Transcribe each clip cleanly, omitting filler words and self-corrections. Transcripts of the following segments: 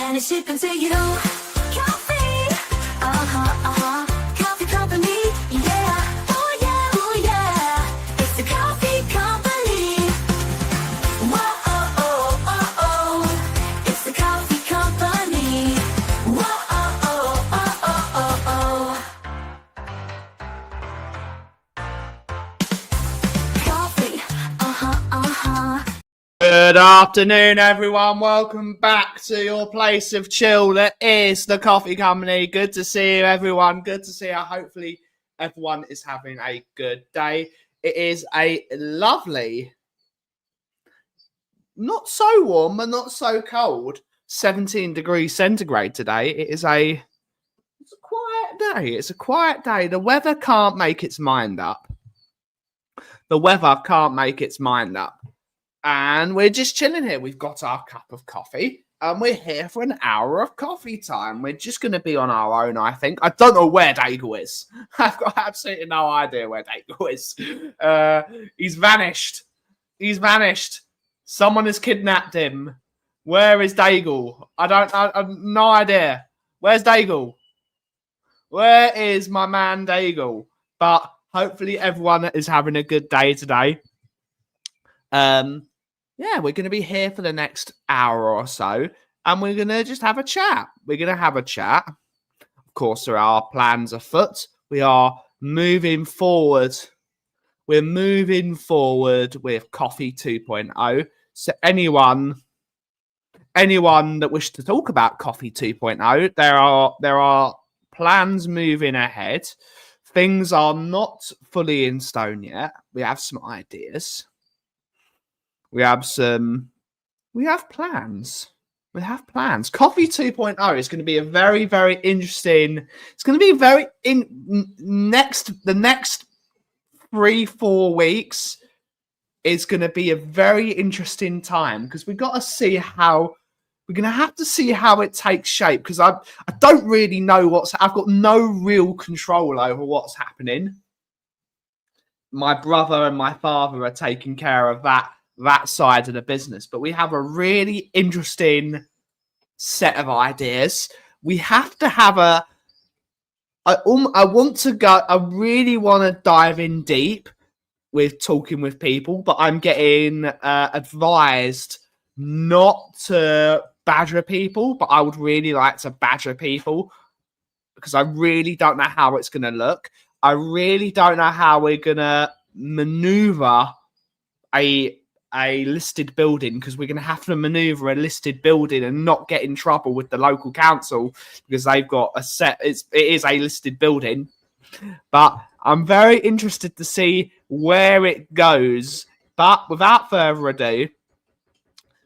and it's shipping to you. Kauffie, Kauffie Company, yeah, oh yeah, it's the Kauffie Company. Whoa, it's the Kauffie Company. Whoa, Kauffie, Good afternoon, everyone. Welcome back to your place of chill that is the Kauffie Company. Good to see you, everyone. Good to see you. Hopefully, everyone is having a good day. It is a lovely, not so warm and not so cold, 17 degrees centigrade today. It's a quiet day. It's a quiet day. The weather can't make its mind up. The weather can't make its mind up. And we're just chilling here. We've got our cup of coffee and we're here for an hour of coffee time. We're just going to be on our own, I think. I don't know where Daigle is. I've got absolutely no idea where Daigle is. He's vanished. He's vanished. Someone has kidnapped him. Where is Daigle? I have no idea. Where's Daigle? Where is my man Daigle? But hopefully everyone is having a good day today. Yeah, we're going to be here for the next hour or so, and we're going to just have a chat. We're going to have a chat. Of course, there are plans afoot. We are moving forward. We're moving forward with Kauffie 2.0. So anyone that wishes to talk about Kauffie 2.0, there are plans moving ahead. Things are not fully in stone yet. We have some ideas. We have plans. We have plans. Kauffie 2.0 is going to be a very, very interesting. It's going to be the next 3-4 weeks is going to be a very interesting time because we're going to have to see how it takes shape because I don't really know I've got no real control over what's happening. My brother and my father are taking care of that side of the business, but we have a really interesting set of ideas. We have to have I really want to dive in deep with talking with people, but I'm getting advised not to badger people, but I would really like to badger people because I really don't know how it's going to look. I really don't know how we're going to maneuver a a listed building, because we're going to have to maneuver a listed building and not get in trouble with the local council because they've got it is a listed building. But I'm very interested to see where it goes. But without further ado,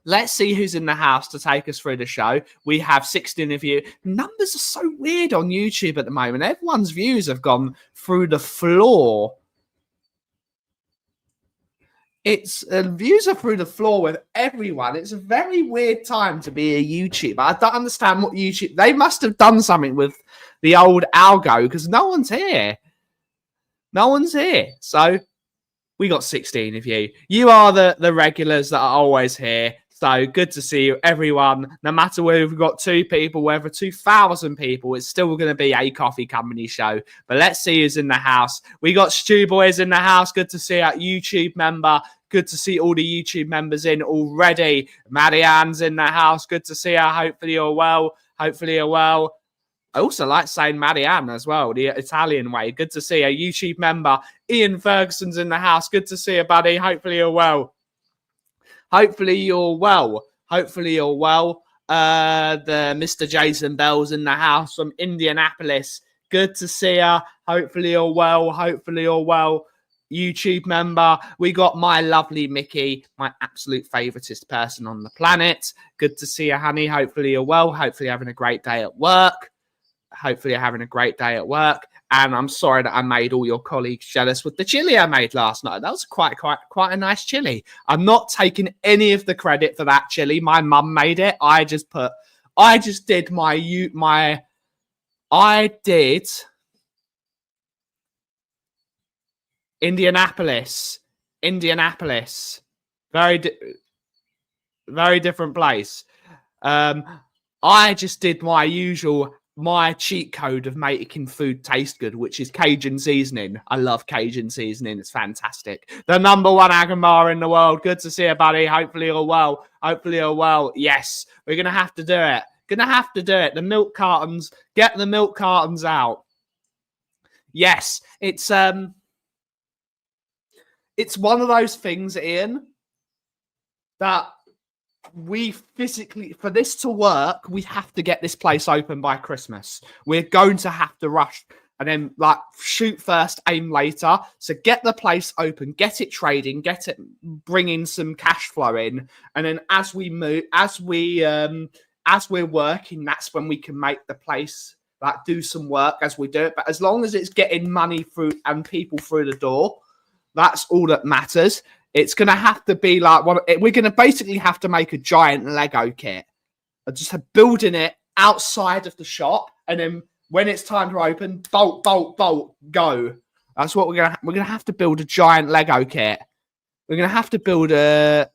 let's see who's in the house to take us through the show. We have 16 of you. Numbers are so weird on YouTube at the moment. Everyone's views have gone through the floor. It's views are through the floor with everyone. It's a very weird time to be a YouTuber. I don't understand what YouTube... They must have done something with the old algo because no one's here. No one's here. So we got 16 of you. You are the regulars that are always here. So good to see you, everyone. No matter whether we've got 2 people, whether 2,000 people, it's still going to be a Kauffie Company show. But let's see who's in the house. We got Stu Boys in the house. Good to see our YouTube member. Good to see all the YouTube members in already. Marianne's in the house. Good to see her. Hopefully you're well. Hopefully you're well. I also like saying Marianne as well, the Italian way. Good to see a YouTube member. Ian Ferguson's in the house. Good to see you, buddy. Hopefully you're well. Hopefully you're well. Hopefully you're well. The Mr. Jason Bell's in the house from Indianapolis. Good to see you. Hopefully you're well. Hopefully you're well. YouTube member. We got my lovely Mickey, my absolute favoritist person on the planet. Good to see you, honey. Hopefully you're well. Hopefully you're having a great day at work. Hopefully you're having a great day at work. And I'm sorry that I made all your colleagues jealous with the chili I made last night. That was quite a nice chili. I'm not taking any of the credit for that chili. My mum made it. I did Indianapolis. Very different place. I just did my cheat code of making food taste good, which is Cajun seasoning. I love Cajun seasoning. It's fantastic. The number 1 Agamar in the world. Good to see you, buddy. Hopefully you're well. Hopefully you're well. Yes, we're going to have to do it. The milk cartons. Get the milk cartons out. Yes, it's one of those things, Ian, that we physically, for this to work, we have to get this place open by Christmas. We're going to have to rush and then shoot first, aim later. So get the place open, get it trading, get it bringing some cash flow in. And then as we're working, that's when we can make the place do some work as we do it. But as long as it's getting money through and people through the door, that's all that matters. It's going to have to be we're going to basically have to make a giant Lego kit. Just building it outside of the shop. And then when it's time to open, bolt, go. That's what we're going to have to build a giant Lego kit. We're going to have to build a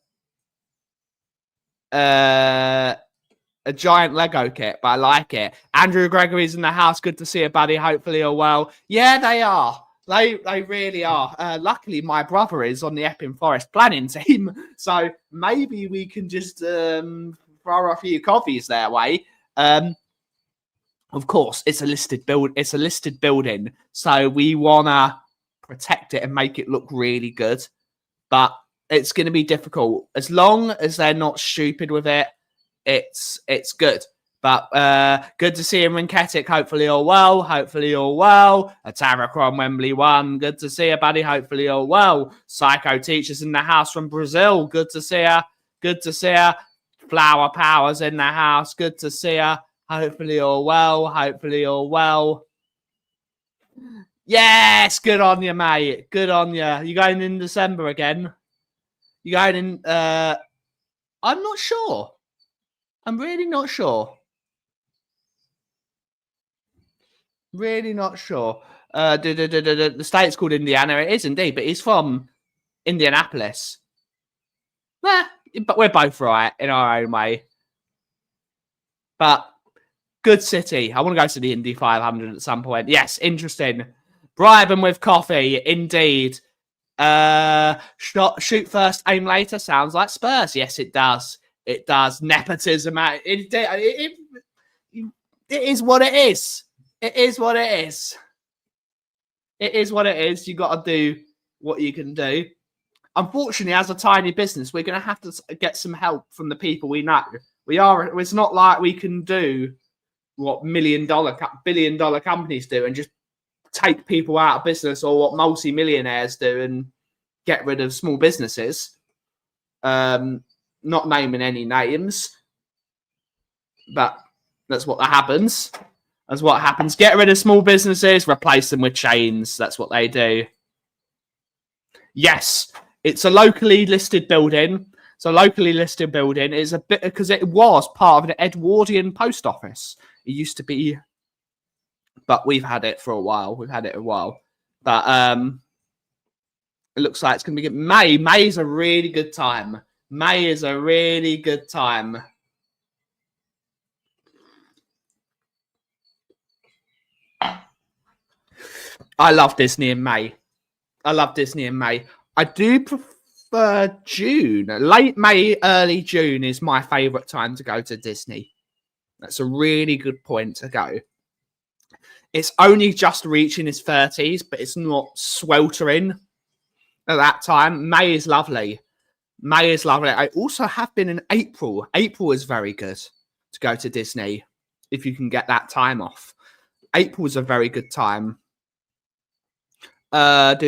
giant Lego kit, but I like it. Andrew Gregory's in the house. Good to see you, buddy. Hopefully you're well. Yeah, they are. They really are. Luckily, my brother is on the Epping Forest planning team, so maybe we can just throw a few coffees their way. Of course, it's a listed building, so we wanna protect it and make it look really good. But it's going to be difficult. As long as they're not stupid with it, it's good. But good to see him, Rinketic. Hopefully you're well. Hopefully you're well. Ataracron Wembley 1. Good to see you, buddy. Hopefully you're well. Psycho Teachers in the house from Brazil. Good to see you. Good to see you. Flower Powers in the house. Good to see you. Hopefully you're well. Hopefully you're well. Yes, good on you, mate. Good on you. You going in December again? You going in? I'm not sure. I'm really not sure. Really not sure. The state's called Indiana. It is indeed, but he's from Indianapolis. But we're both right in our own way. But good city. I want to go to the Indy 500 at some point. Yes, interesting. Bribe them with coffee, indeed. Shoot first, aim later. Sounds like Spurs. Yes, it does. It does. Nepotism. It is what it is. It is what it is. It is what it is. You got to do what you can do. unfortunately, as a tiny business, we're going to have to get some help from the people we know. We are. It's not like we can do what billion-dollar companies do and just take people out of business, or what multi-millionaires do and get rid of small businesses. Not naming any names, but that's what happens. That's what happens. Get rid of small businesses, replace them with chains. That's what they do. Yes, it's a locally listed building. It's a locally listed building. It's a bit because it was part of an Edwardian post office. It used to be, but we've had it for a while. But it looks like it's going to be good. May. May is a really good time. May is a really good time. I love Disney in May. I do prefer June. Late May, early June is my favourite time to go to Disney. That's a really good point to go. It's only just reaching its 30s, but it's not sweltering at that time. May is lovely. I also have been in April. April is very good to go to Disney if you can get that time off. April is a very good time. Aim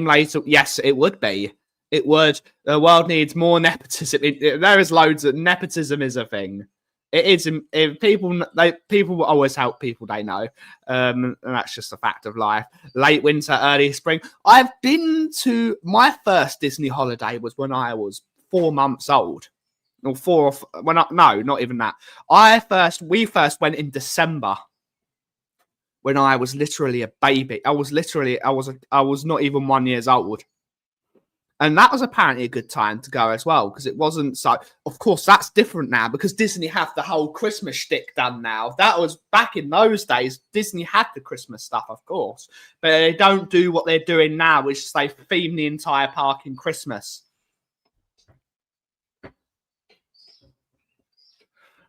later. Yes, it would be. It would. The world needs more nepotism. There is loads of nepotism is a thing. It is. If people will always help people they know, and that's just a fact of life. Late winter, early spring. I've been to my first Disney holiday was when I was 4 months old, or not even that. We first went in December when I was literally a baby. I was not even 1 year old. And that was apparently a good time to go as well, because it wasn't so. Of course, that's different now because Disney have the whole Christmas shtick done now. That was back in those days. Disney had the Christmas stuff, of course, but they don't do what they're doing now, which is they theme the entire park in Christmas.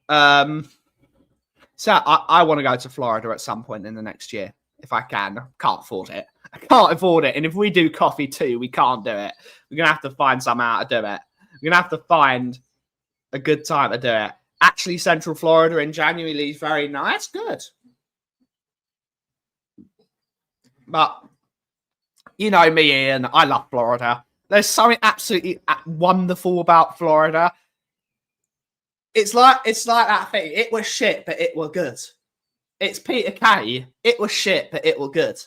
So I want to go to Florida at some point in the next year if I can. Can't afford it. I can't afford it. And if we do Kauffie too, we can't do it. We're going to have to find some how to do it. We're going to have to find a good time to do it. Actually, Central Florida in January is very nice. Good. But, you know me, Ian. I love Florida. There's something absolutely wonderful about Florida. It's like that thing. It was shit, but it were good. It's Peter Kay. It was shit, but it were good.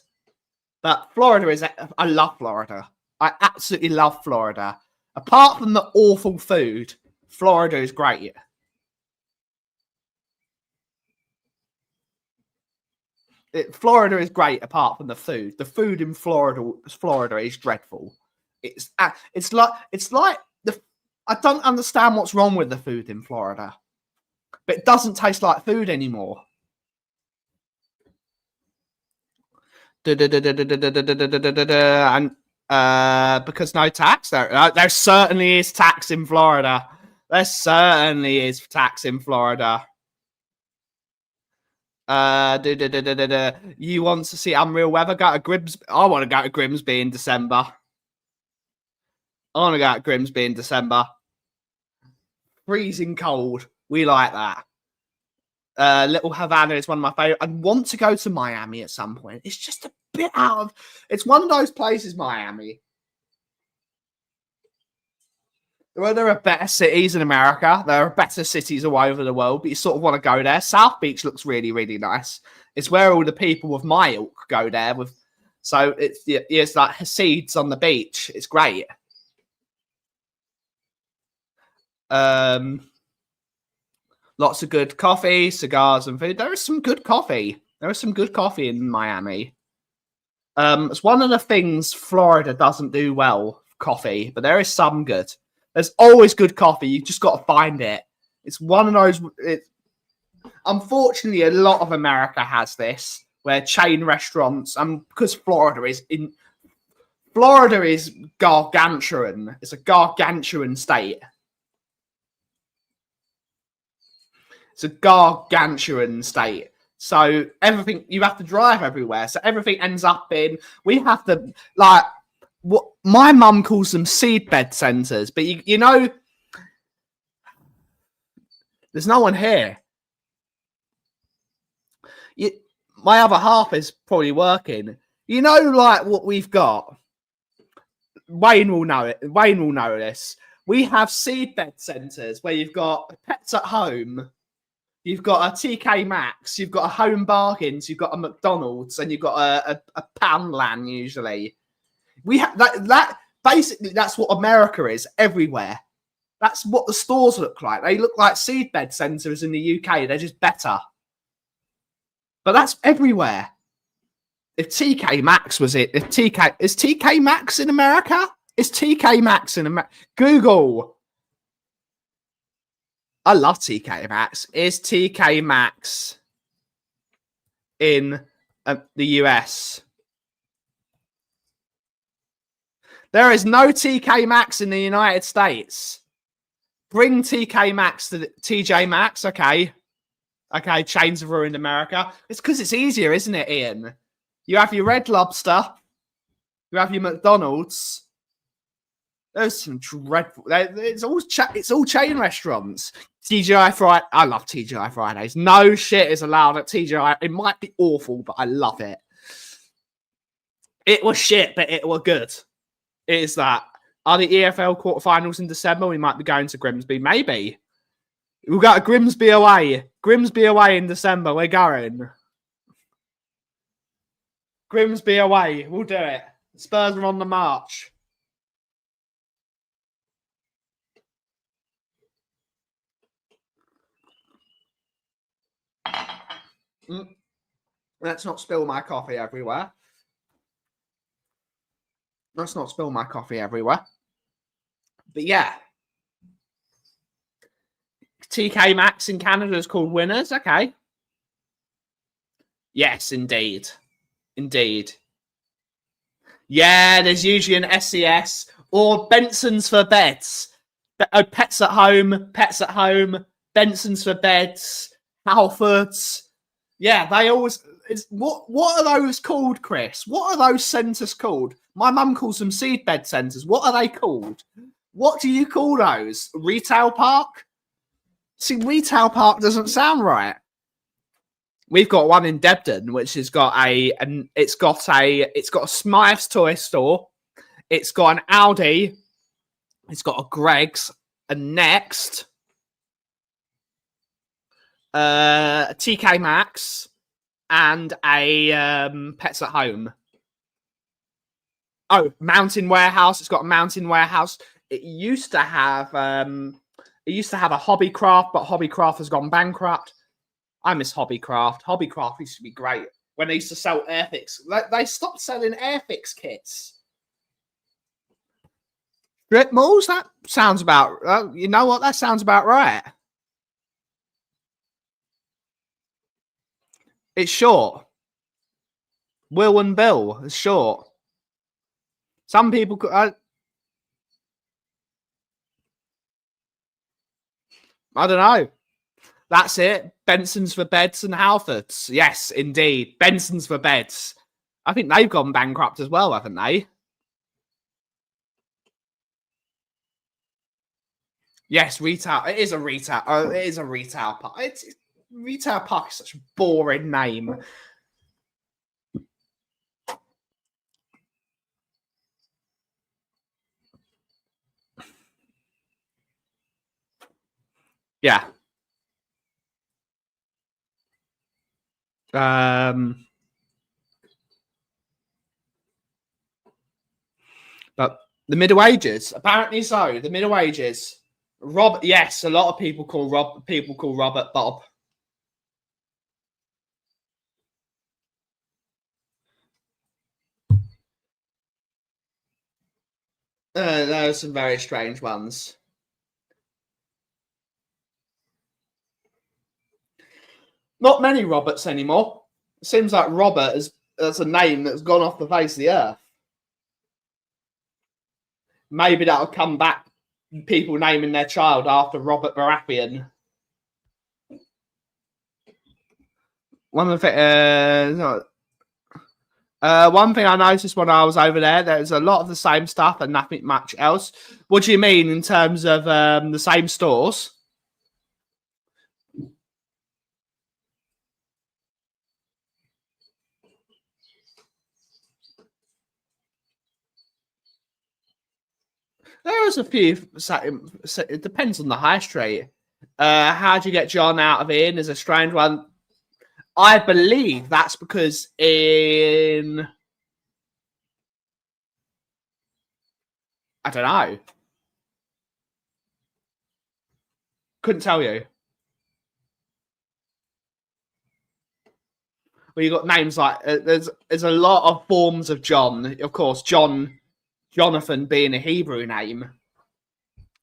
But Florida is... I love Florida. I absolutely love Florida. Apart from the awful food, Florida is great. Florida is great apart from the food. The food in Florida is dreadful. It's like I don't understand what's wrong with the food in Florida, but it doesn't taste like food anymore. And because no tax, there certainly is tax in Florida. There certainly is tax in Florida. You want to see unreal weather? Go to Grimsby. I want to go to Grimsby in December. Freezing cold. We like that. Little Havana is one of my favorite. I want to go to Miami at some point. It's just a bit out of... It's one of those places, Miami. Well, there are better cities in America. There are better cities all over the world, but you sort of want to go there. South Beach looks really, really nice. It's where all the people of my ilk go there. So it's like Hasids on the beach. It's great. Lots of good coffee, cigars, and food. There is some good coffee. In Miami. It's one of the things Florida doesn't do well, coffee, but there is some good. There's always good coffee. You just got to find it. It's one of those. Unfortunately, a lot of America has this, where chain restaurants, because Florida is gargantuan. It's a gargantuan state. It's a gargantuan state. So everything, you have to drive everywhere. So everything ends up in, we have to, like, what My mum calls them seedbed centres, but you know, there's no one here. My other half is probably working. You know, like what we've got. Wayne will know it. Wayne will know this. We have seedbed centres where you've got Pets at Home, you've got a TK Maxx, you've got a Home Bargains, you've got a McDonald's, and you've got a Poundland usually. We have that basically that's what America is everywhere. That's what the stores look like. They look like seedbed centres in the UK. They're just better. But that's everywhere. If TK Maxx was it, is TK Maxx in America? Is TK Maxx in America? Google. I love TK Maxx. Is TK Maxx in the US? There is no TK Maxx in the United States. Bring TK Maxx to TJ Maxx. Okay. Okay, chains have ruined America. It's because it's easier, isn't it, Ian? You have your Red Lobster. You have your McDonald's. There's some dreadful. It's all chain restaurants. TGI Friday. I love TGI Fridays. No shit is allowed at TGI. It might be awful, but I love it. It was shit, but it was good. It is that. Are the EFL quarterfinals in December? We might be going to Grimsby. Maybe. We'll go to Grimsby away. Grimsby away in December. We're going. Grimsby away. We'll do it. Spurs are on the march. Let's not spill my coffee everywhere. Let's not spill my coffee everywhere. But yeah. TK Maxx in Canada is called Winners. Okay. Yes, indeed. Indeed. Yeah, there's usually an SES or Benson's for beds. Pets at Home, Benson's for beds, Halfords. Yeah, they always. What are those called, Chris? What are those centres called? My mum calls them seedbed centres. What are they called? What do you call those? Retail park? See, retail park doesn't sound right. We've got one in Debden, which has got it's got a Smythe's toy store. It's got an Aldi. It's got a Greggs, a Next, a TK Maxx, and a Pets at Home. Oh, Mountain Warehouse. It's got a Mountain Warehouse. It used to have a Hobbycraft, but Hobbycraft has gone bankrupt. I miss Hobbycraft. Hobbycraft used to be great when they used to sell Airfix. They stopped selling Airfix kits. Strip malls? That sounds about... you know what? That sounds about right. It's short. Will and Bill is short. Some people could... I don't know. That's it. Benson's for beds and Halfords. Yes, indeed. Benson's for beds. I think they've gone bankrupt as well, haven't they? Yes, retail. It is a retail. It is a retail park. Retail park is such a boring name. Yeah. But the Middle Ages, apparently so. The Middle Ages. Yes, a lot of people call Robert Bob. There are some very strange ones. Not many Roberts anymore. It seems like Robert that's a name that's gone off the face of the earth. Maybe that'll come back. People naming their child after Robert Baratheon. One of the One thing I noticed when I was over there's a lot of the same stuff and nothing much else. What do you mean in terms of the same stores? There's a few. It depends on the high street. How do you get John out of Ian is a strange one. I believe that's because I don't know. Couldn't tell you. Well, you got names like there's a lot of forms of John. Of course, Jonathan being a Hebrew name,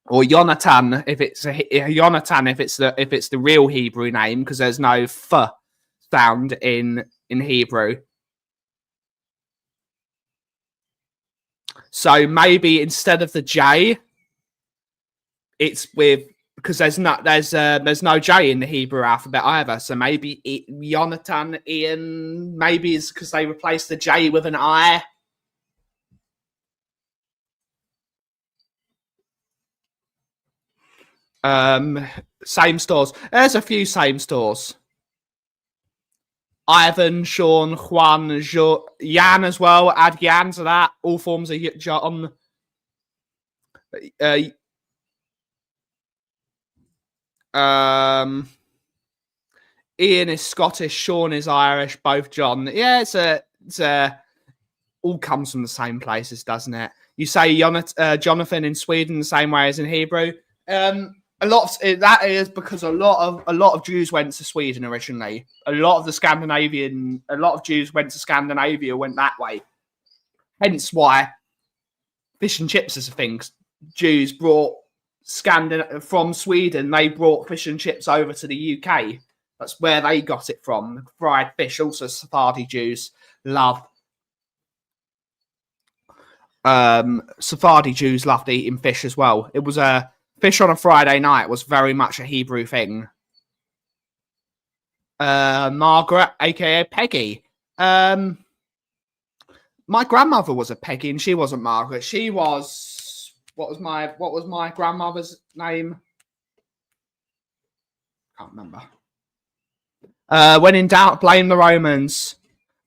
or Jonathan if it's Jonathan if it's the real Hebrew name because there's no f sound in Hebrew. So maybe instead of the J, it's with because there's no J in the Hebrew alphabet either. So maybe Jonathan, Ian, maybe it's because they replaced the J with an I. Same stores. There's a few same stores. Ivan, Sean, Juan, Jan as well. Add Jan to that. All forms of John. Ian is Scottish. Sean is Irish. Both John. Yeah, it's all comes from the same places, doesn't it? You say Jonathan in Sweden the same way as in Hebrew. That is because a lot of Jews went to Sweden originally. A lot of Jews went to Scandinavia, went that way. Hence why fish and chips is a thing. Jews brought from Sweden. They brought fish and chips over to the UK. That's where they got it from. Fried fish. Also, Sephardi Jews love. Sephardi Jews loved eating fish as well. It was a fish on a Friday night was very much a Hebrew thing. Margaret, aka Peggy. My grandmother was a Peggy, and she wasn't Margaret. She was what was my grandmother's name? Can't remember. When in doubt, blame the Romans.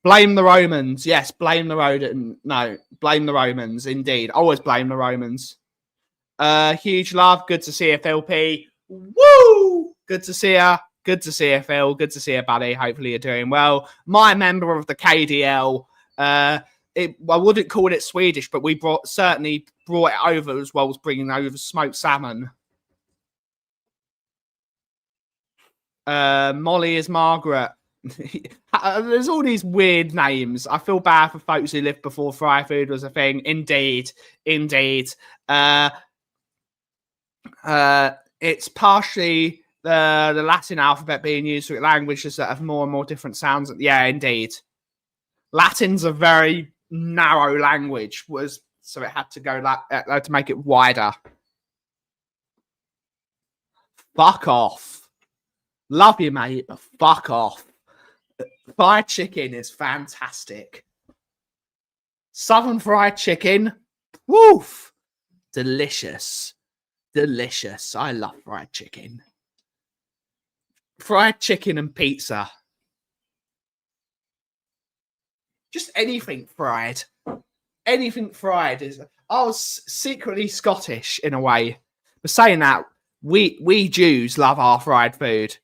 Blame the Romans. Yes, blame the Romans. No, blame the Romans. Indeed, always blame the Romans. Huge love. Good to see you, Phil P. Woo! Good to see you. Good to see you, Phil. Good to see you, buddy. Hopefully you're doing well. My member of the KDL. I wouldn't call it Swedish, but we certainly brought it over as well as bringing over smoked salmon. Molly is Margaret. There's all these weird names. I feel bad for folks who lived before fry food was a thing. Indeed. It's partially the Latin alphabet being used for languages that have more and more different sounds. Yeah, indeed. Latin's a very narrow language, so it had to go to make it wider. Fuck off. Love you, mate, but fuck off. Fried chicken is fantastic. Southern fried chicken, woof, delicious. Delicious. I love fried chicken. Fried chicken and pizza. Just anything fried. Anything fried is. I was secretly Scottish in a way. But saying that, we Jews love our fried food.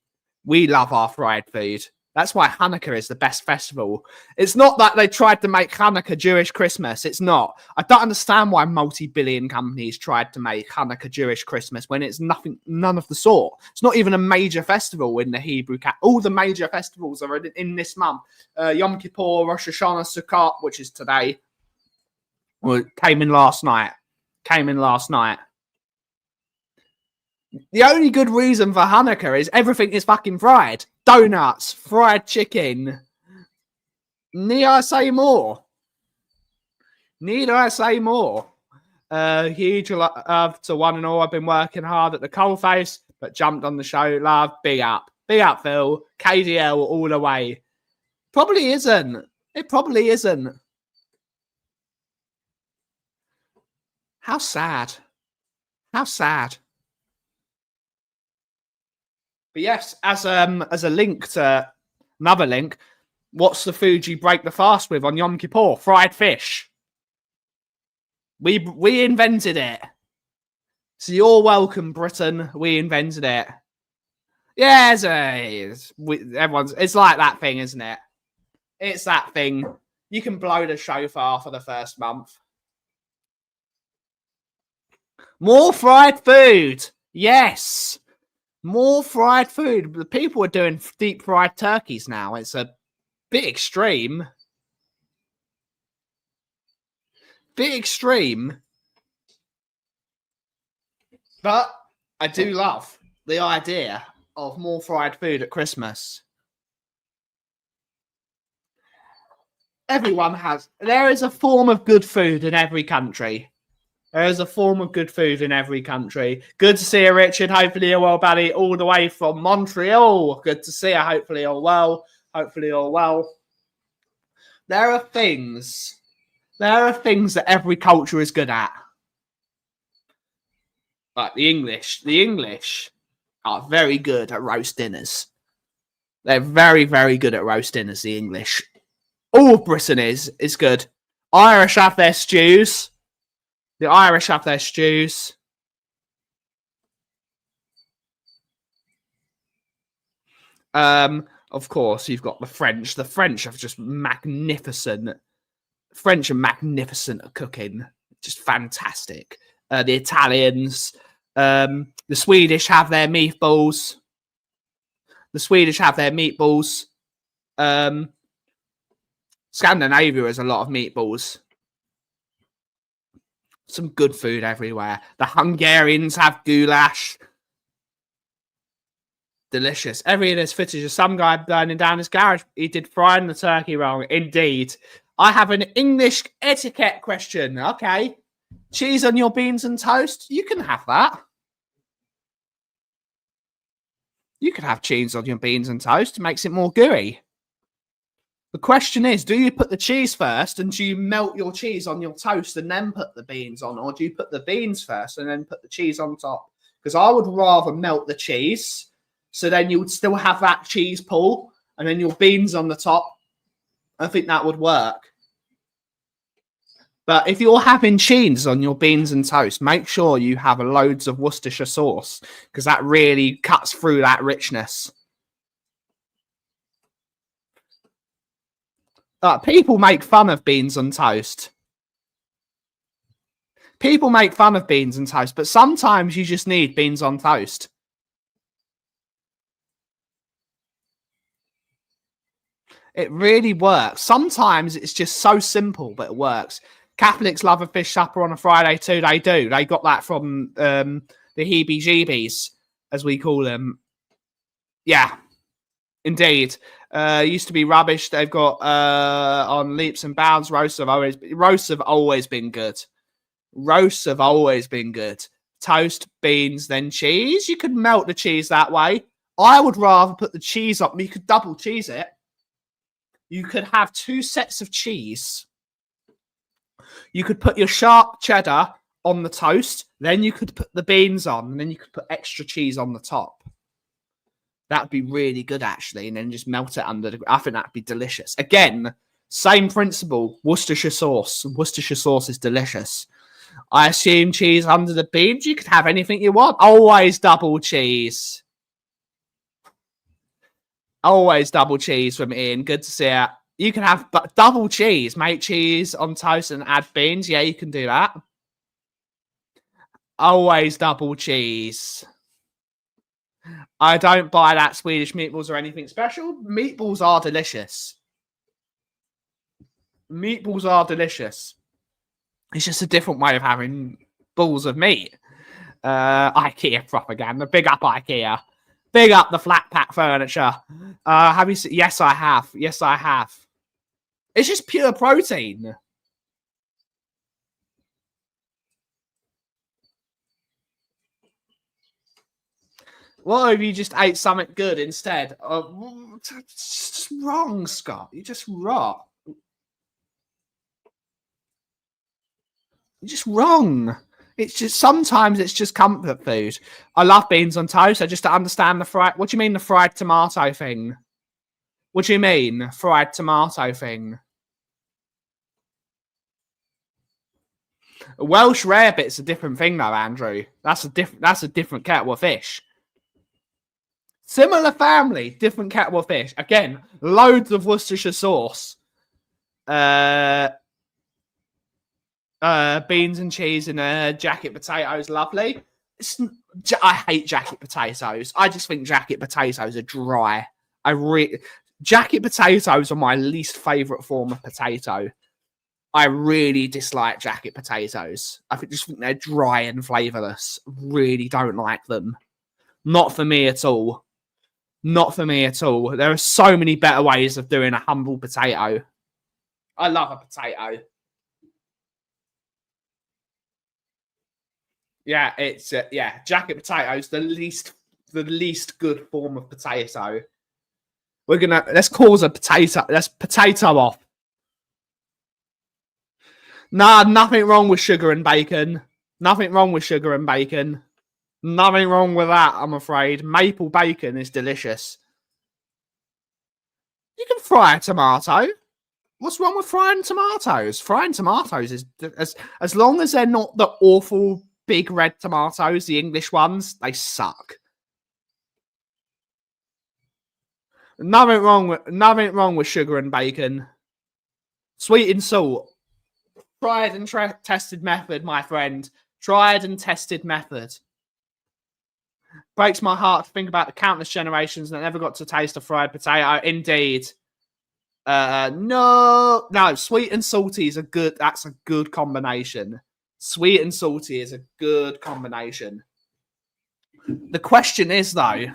We love our fried food. That's why Hanukkah is the best festival. It's not that they tried to make Hanukkah Jewish Christmas. It's not. I don't understand why multi-billion companies tried to make Hanukkah Jewish Christmas when it's none of the sort. It's not even a major festival in the Hebrew cat. All the major festivals are in this month. Yom Kippur, Rosh Hashanah, Sukkot, which is today. Well, came in last night. The only good reason for Hanukkah is everything is fucking fried. Donuts, fried chicken. Need I say more? Huge love to one and all. I've been working hard at the coalface, but jumped on the show. Love, big up. Big up, Phil. KDL all the way. Probably isn't. It probably isn't. How sad. How sad. But yes, as a link to another link, what's the food you break the fast with on Yom Kippur? Fried fish. We invented it. So you're welcome, Britain. We invented it. Yeah, it's like that thing, isn't it? It's that thing. You can blow the shofar for the first month. More fried food. Yes. More fried food. The people are doing deep fried turkeys now. It's a bit extreme. Bit extreme. But I do love the idea of more fried food at Christmas. Everyone has. There is a form of good food in every country. There is a form of good food in every country. Good to see you, Richard. Hopefully you're well, buddy. All the way from Montreal. Good to see you. Hopefully you're well. Hopefully you're well. There are things that every culture is good at. Like the English are very good at roast dinners. They're very, very good at roast dinners, the English. All of Britain is good. Irish have their stews. The Irish have their stews. Of course, you've got the French. The French are just magnificent. French are magnificent at cooking. Just fantastic. The Italians. The Swedish have their meatballs. Scandinavia has a lot of meatballs. Some good food everywhere. The Hungarians have goulash. Delicious. Every in his footage of some guy burning down his garage. He did frying the turkey wrong. Indeed. I have an English etiquette question. Okay. Cheese on your beans and toast? You can have that. You can have cheese on your beans and toast. It makes it more gooey. The question is, do you put the cheese first and do you melt your cheese on your toast and then put the beans on? Or do you put the beans first and then put the cheese on top? Because I would rather melt the cheese so then you would still have that cheese pull and then your beans on the top. I think that would work. But if you're having cheese on your beans and toast, make sure you have loads of Worcestershire sauce because that really cuts through that richness. People make fun of beans on toast. People make fun of beans and toast, but sometimes you just need beans on toast. It really works. Sometimes it's just so simple, but it works. Catholics love a fish supper on a Friday too. They do. They got that from the heebie-jeebies, as we call them. Yeah, indeed. Used to be rubbish. They've got on leaps and bounds. Roasts have always been good. Roasts have always been good. Toast, beans, then cheese. You could melt the cheese that way. I would rather put the cheese up. You could double cheese it. You could have 2 sets of cheese. You could put your sharp cheddar on the toast. Then you could put the beans on. And then you could put extra cheese on the top. That would be really good, actually. And then just melt it under the... I think that would be delicious. Again, same principle. Worcestershire sauce. Worcestershire sauce is delicious. I assume cheese under the beans. You could have anything you want. Always double cheese. Always double cheese from Ian. Good to see it. You can have double cheese. Make cheese on toast and add beans. Yeah, you can do that. Always double cheese. I don't buy that Swedish meatballs or anything special. Meatballs are delicious. Meatballs are delicious. It's just a different way of having balls of meat. IKEA propaganda. Big up IKEA. Big up the flat pack furniture. Have you seen? Yes, I have. Yes, I have. It's just pure protein. What if you just ate something good instead? It's just wrong, Scott. You're just wrong. You're just wrong. It's just sometimes it's just comfort food. I love beans on toast. I just don't understand the fried. What do you mean the fried tomato thing? What do you mean fried tomato thing? A Welsh rarebit's a different thing, though, Andrew. That's a different kettle of fish. Similar family, different kettle of fish. Again, loads of Worcestershire sauce. Beans and cheese and jacket potatoes, lovely. I hate jacket potatoes. I just think jacket potatoes are dry. Jacket potatoes are my least favourite form of potato. I really dislike jacket potatoes. I just think they're dry and flavourless. Really don't like them. Not for me at all. Not for me at all. There are so many better ways of doing a humble potato. I love a potato. Yeah, it's jacket potatoes, the least good form of potato. Let's cause a potato. Let's potato off. Nah, nothing wrong with sugar and bacon. Nothing wrong with sugar and bacon. Nothing wrong with that, I'm afraid. Maple bacon is delicious. You can fry a tomato. What's wrong with frying tomatoes? Frying tomatoes is as long as they're not the awful big red tomatoes, the English ones, they suck. Nothing wrong with sugar and bacon. Sweet and salt. Tried and tested method, my friend. Tried and tested method. Breaks my heart to think about the countless generations that never got to taste a fried potato. Indeed. No, sweet and salty is that's a good combination. Sweet and salty is a good combination. The question is, though,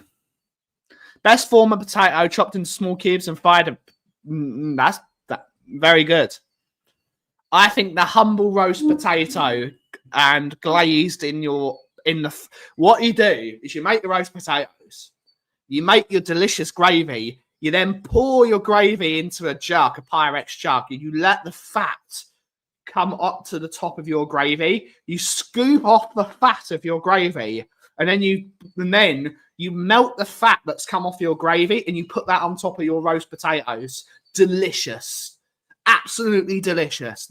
best form of potato chopped into small cubes and fried. That's very good. I think the humble roast potato and glazed what you do is you make the roast potatoes, you make your delicious gravy, you then pour your gravy into a jug, a Pyrex jug, and you let the fat come up to the top of your gravy. You scoop off the fat of your gravy, and then you melt the fat that's come off your gravy, and you put that on top of your roast potatoes. Delicious. Absolutely delicious.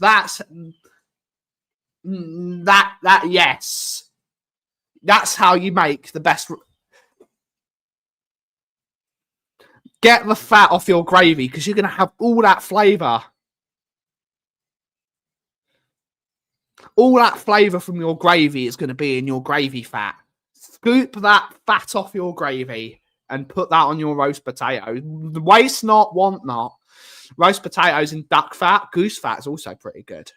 Yes. That's how you make the best. Get the fat off your gravy because you're going to have all that flavour. All that flavour from your gravy is going to be in your gravy fat. Scoop that fat off your gravy and put that on your roast potato. Waste not, want not. Roast potatoes in duck fat. Goose fat is also pretty good.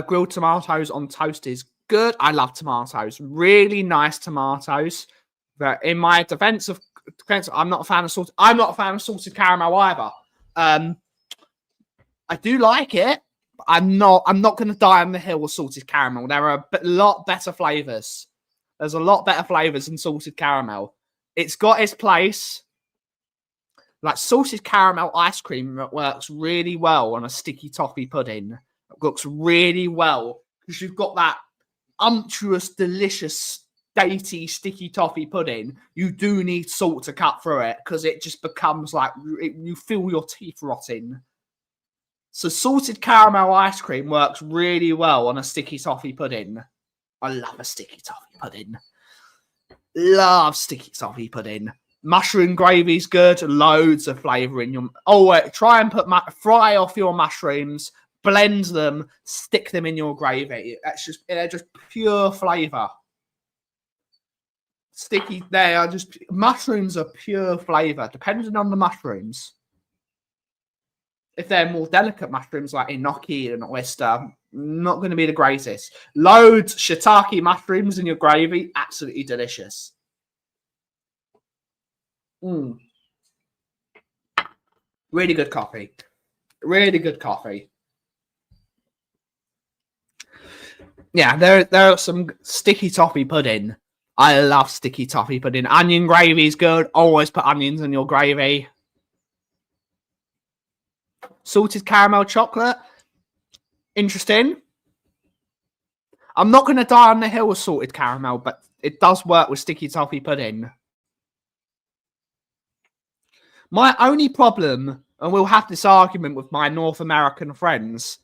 Grilled tomatoes on toast is good. I love tomatoes. Really nice tomatoes. But in my defense, I'm not a fan of salted. I'm not a fan of salted caramel either. I do like it. But I'm not going to die on the hill with salted caramel. There are a lot better flavors. There's a lot better flavors than salted caramel. It's got its place. Like salted caramel ice cream works really well on a sticky toffee pudding. It looks really well because you've got that unctuous, delicious, datey, sticky toffee pudding. You do need salt to cut through it because it just becomes like you feel your teeth rotting. So salted caramel ice cream works really well on a sticky toffee pudding. I love a sticky toffee pudding. Love sticky toffee pudding. Mushroom gravy's good. Loads of flavour in your. Oh wait, try and fry off your mushrooms, blend them, stick them in your gravy. They're just pure flavour. Sticky. Mushrooms are pure flavour, depending on the mushrooms. If they're more delicate mushrooms like enoki and oyster, not going to be the greatest. Loads shiitake mushrooms in your gravy, absolutely delicious. Really good coffee. Really good coffee. Yeah, there are some sticky toffee pudding. I love sticky toffee pudding. Onion gravy is good. Always put onions in your gravy. Salted caramel chocolate. Interesting. I'm not going to die on the hill with salted caramel, but it does work with sticky toffee pudding. My only problem, and we'll have this argument with my North American friends,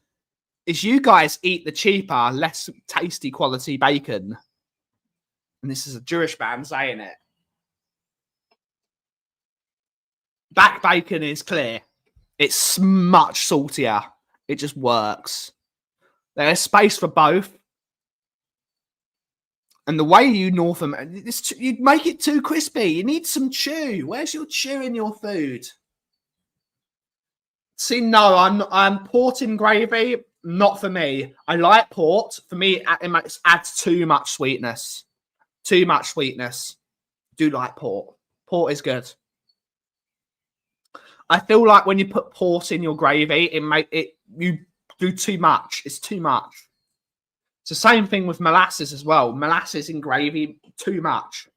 is you guys eat the cheaper, less tasty quality bacon. And this is a Jewish man saying it. Back bacon is clear. It's much saltier. It just works. There is space for both. And the way you you make it too crispy. You need some chew. Where's your chew in your food? See, no, I'm port in gravy. Not for me. I like port. For me, it adds too much sweetness. Too much sweetness. Do like port. Port is good. I feel like when you put port in your gravy, you do too much. It's too much. It's the same thing with molasses as well. Molasses in gravy, too much.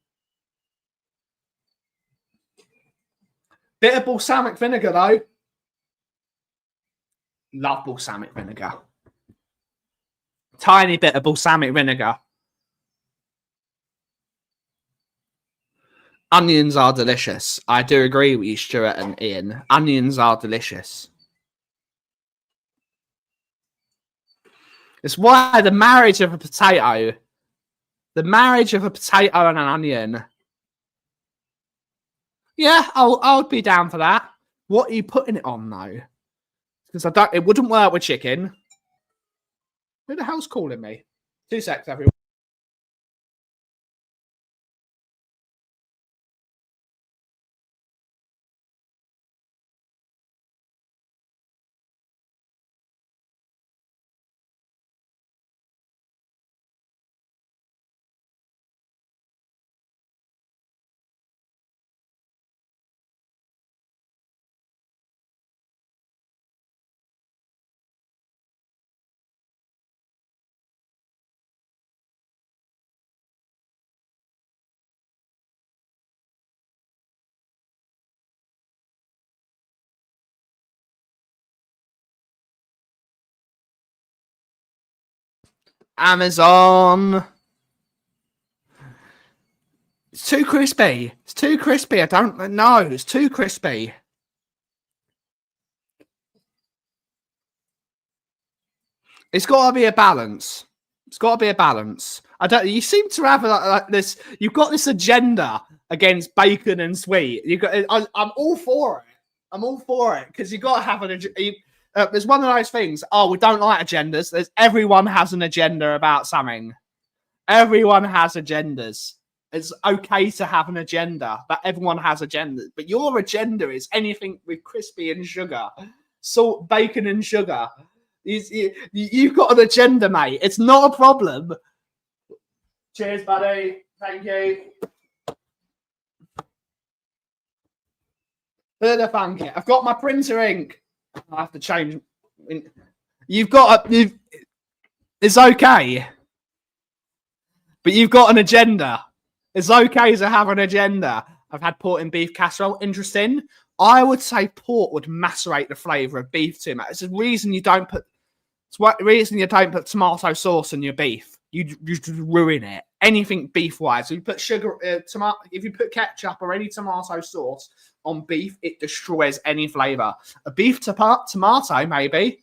Bit of balsamic vinegar, though. Love balsamic vinegar. Tiny bit of balsamic vinegar. Onions are delicious. I do agree with you, Stuart and Ian. Onions are delicious. It's why the marriage of a potato and an onion. Yeah, I would be down for that. What are you putting it on though? Because it wouldn't work with chicken. Who the hell's calling me? 2 secs, everyone. Amazon. It's too crispy. It's too crispy. I don't know. It's too crispy. It's got to be a balance. It's got to be a balance. You seem to have like this. You've got this agenda against bacon and sweet. I'm all for it. I'm all for it because you got to have an agenda. There's one of those things. Oh, we don't like agendas. Everyone has an agenda about something. Everyone has agendas. It's okay to have an agenda, but everyone has agendas. But your agenda is anything with crispy and sugar, salt, bacon, and sugar. You've got an agenda, mate. It's not a problem. Cheers, buddy. Thank you. Thank you. I've got my printer ink. I have to change. It's okay. But you've got an agenda. It's okay to have an agenda. I've had port in beef casserole. Interesting. I would say port would macerate the flavour of beef too much. It's the reason you don't put. It's what reason you don't put tomato sauce in your beef. You ruin it. Anything beef-wise. If you put sugar, tomato. If you put ketchup or any tomato sauce on beef, it destroys any flavour. A beef tomato, maybe.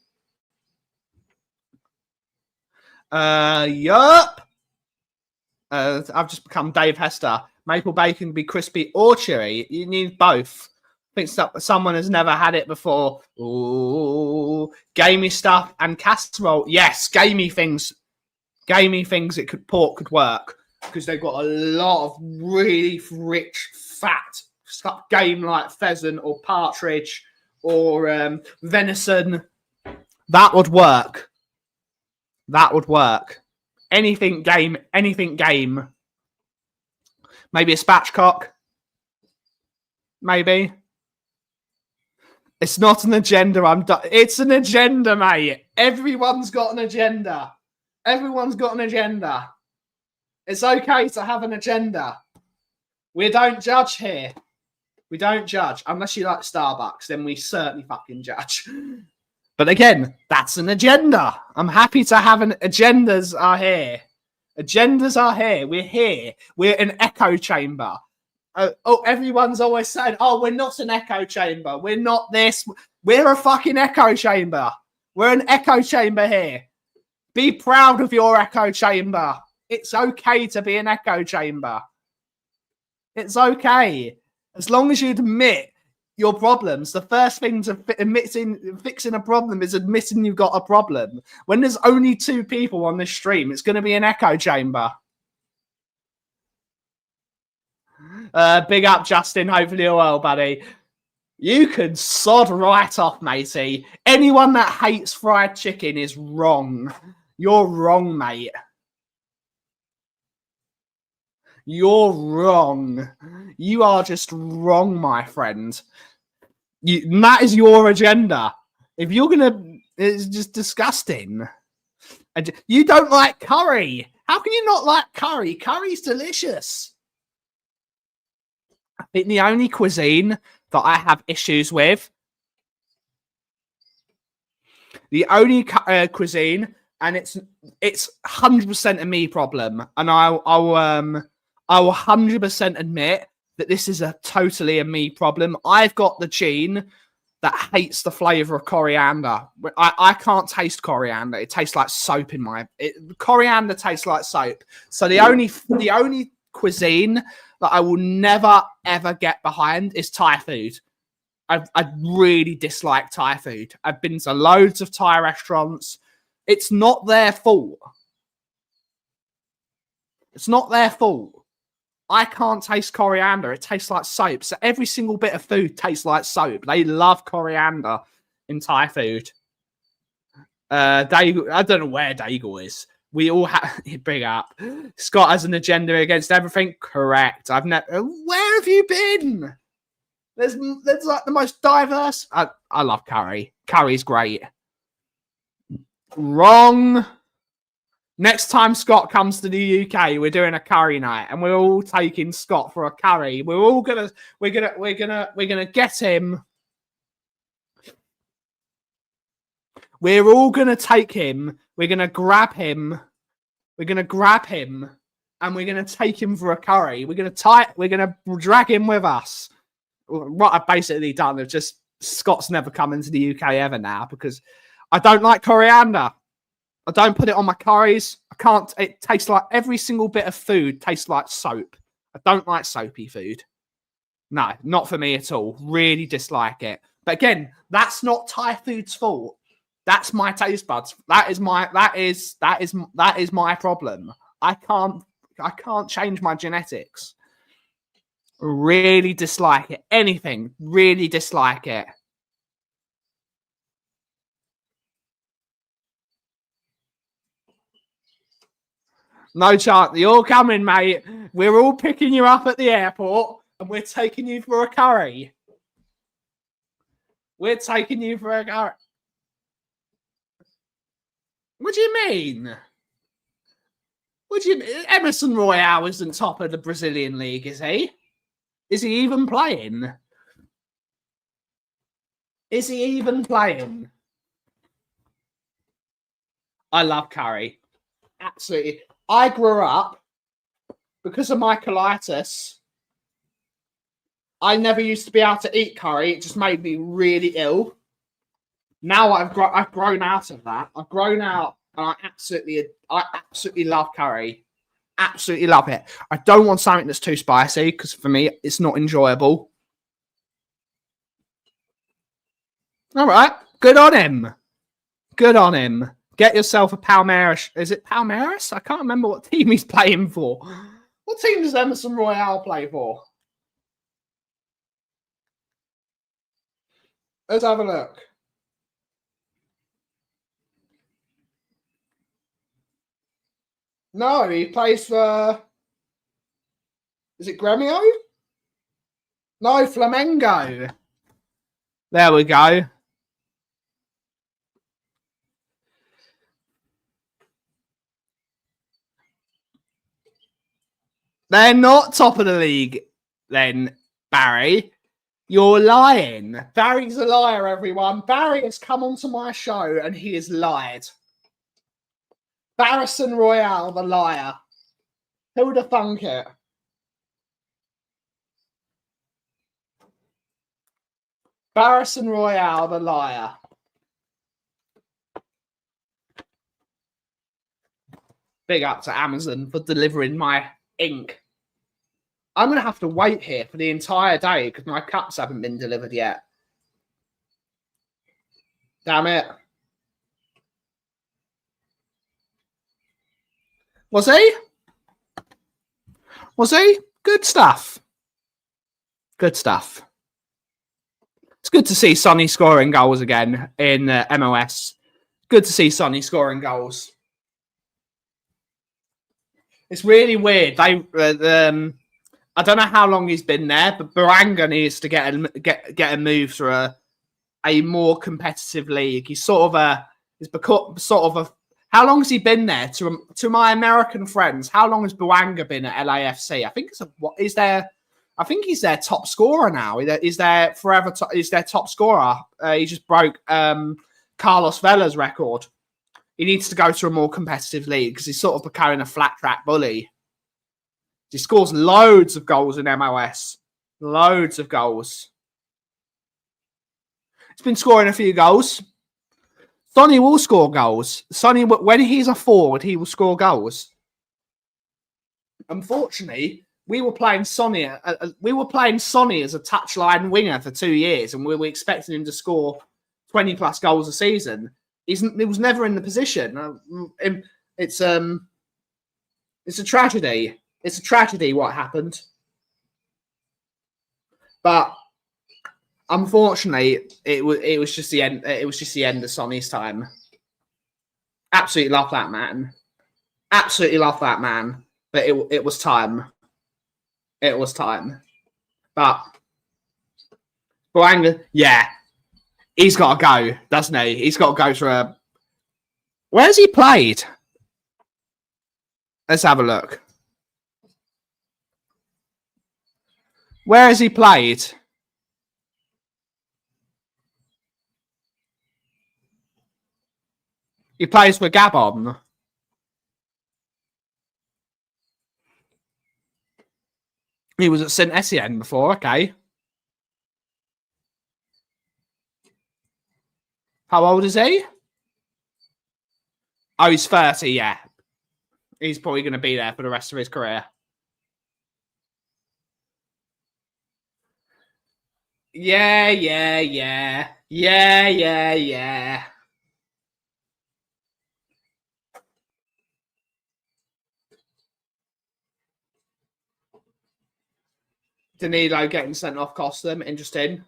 Yup. I've just become Dave Hester. Maple bacon can be crispy or chewy. You need both. I think someone has never had it before. Ooh, gamey stuff and casserole. Yes, gamey things. Pork could work because they've got a lot of really rich fat stuff. Game like pheasant or partridge or venison. That would work. Anything game. Maybe a spatchcock. Maybe. It's not an agenda. It's an agenda, mate. Everyone's got an agenda. It's okay to have an agenda. We don't judge here. We don't judge. Unless you like Starbucks, then we certainly fucking judge. But again, that's an agenda. I'm happy to have an agendas are here. Agendas are here. We're here. We're an echo chamber. Everyone's always saying, oh, we're not an echo chamber. We're not this. We're a fucking echo chamber. We're an echo chamber here. Be proud of your echo chamber. It's okay to be an echo chamber. It's okay. As long as you admit your problems, the first thing to fixing a problem is admitting you've got a problem. When there's only 2 people on this stream, it's going to be an echo chamber. Big up, Justin. Hopefully you're well, buddy. You can sod right off, matey. Anyone that hates fried chicken is wrong. You're wrong, mate. You're wrong. You are just wrong, my friend. That is your agenda. If you're gonna, it's just disgusting. You don't like curry. How can you not like curry? Curry's delicious. I think the only cuisine that I have issues with, the only cuisine, and it's 100% a me problem, and I will 100% admit that this is totally a me problem. I've got the gene that hates the flavor of coriander. I can't taste coriander. It tastes like soap in my. Coriander tastes like soap. So the only cuisine that I will never ever get behind is Thai food. I really dislike Thai food. I've been to loads of Thai restaurants. It's not their fault. It's not their fault. I can't taste coriander. It tastes like soap. So every single bit of food tastes like soap. They love coriander in Thai food. Daegu, I don't know where Daegu is. We all have big up. Scott has an agenda against everything. Correct. I've never. Where have you been? There's like the most diverse. I love curry. Curry's great. Wrong. Next time Scott comes to the UK, we're doing a curry night, and we're all taking Scott for a curry. We're gonna get him. We're all gonna take him. We're gonna grab him. We're gonna grab him, and we're gonna take him for a curry. We're gonna drag him with us. What I've basically done is just Scott's never coming to the UK ever now because I don't like coriander. I don't put it on my curries. I can't. It tastes like every single bit of food tastes like soap. I don't like soapy food. No, not for me at all. Really dislike it. But again, that's not Thai food's fault. That's my taste buds. That is my problem. I can't change my genetics. Really dislike it. Anything. Really dislike it. No chance. You're coming, mate. We're all picking you up at the airport and we're taking you for a curry. We're taking you for a curry. What do you mean? What do you mean? Emerson Royale isn't top of the Brazilian league, is he? Is he even playing? Is he even playing? I love curry. Absolutely. I grew up, because of my colitis, I never used to be able to eat curry. It just made me really ill. Now I've grown out of that. I've grown out, and I absolutely love curry. Absolutely love it. I don't want something that's too spicy, because for me, it's not enjoyable. All right. Good on him. Good on him. Get yourself a Palmeiras. Is it Palmeiras? I can't remember what team he's playing for. What team does Emerson Royale play for? Let's have a look. No, he plays for... Is it Gremio? No, Flamengo. There we go. They're not top of the league then, Barry. You're lying. Barry's a liar, everyone. Barry has come onto my show and he has lied. Barrison Royale, the liar. Who would have thunk it? Barrison Royale, the liar. Big up to Amazon for delivering my ink. I'm going to have to wait here for the entire day because my cups haven't been delivered yet. Damn it. Was he? Was he? Good stuff. Good stuff. It's good to see Sonny scoring goals again in MOS. Good to see Sonny scoring goals. It's really weird. I don't know how long he's been there, but Baranga needs to get a move through a more competitive league. He's how long has he been there? To my American friends, how long has Baranga been at LAFC? I think I think he's their top scorer now. He's their forever. He's their top scorer. He just broke Carlos Vela's record. He needs to go to a more competitive league because he's sort of becoming a flat track bully. He scores loads of goals in MOS. Loads of goals. He's been scoring a few goals. Sonny will score goals. Sonny, when he's a forward, he will score goals. Unfortunately, we were playing Sonny as a touchline winger for 2 years, and we were expecting him to score 20 plus goals a season. He was never in the position. It's a tragedy. It's a tragedy what happened. But unfortunately, it was just the end. It was just the end of Sonny's time. Absolutely love that man. Absolutely love that man. But it was time. It was time. But Baranga, yeah, he's got to go, doesn't he? He's got to go to a. Where's he played? Let's have a look. Where has he played? He plays for Gabon. He was at Saint Etienne before, okay. How old is he? Oh, he's 30, yeah. He's probably going to be there for the rest of his career. Yeah. Danilo getting sent off cost them. Interesting.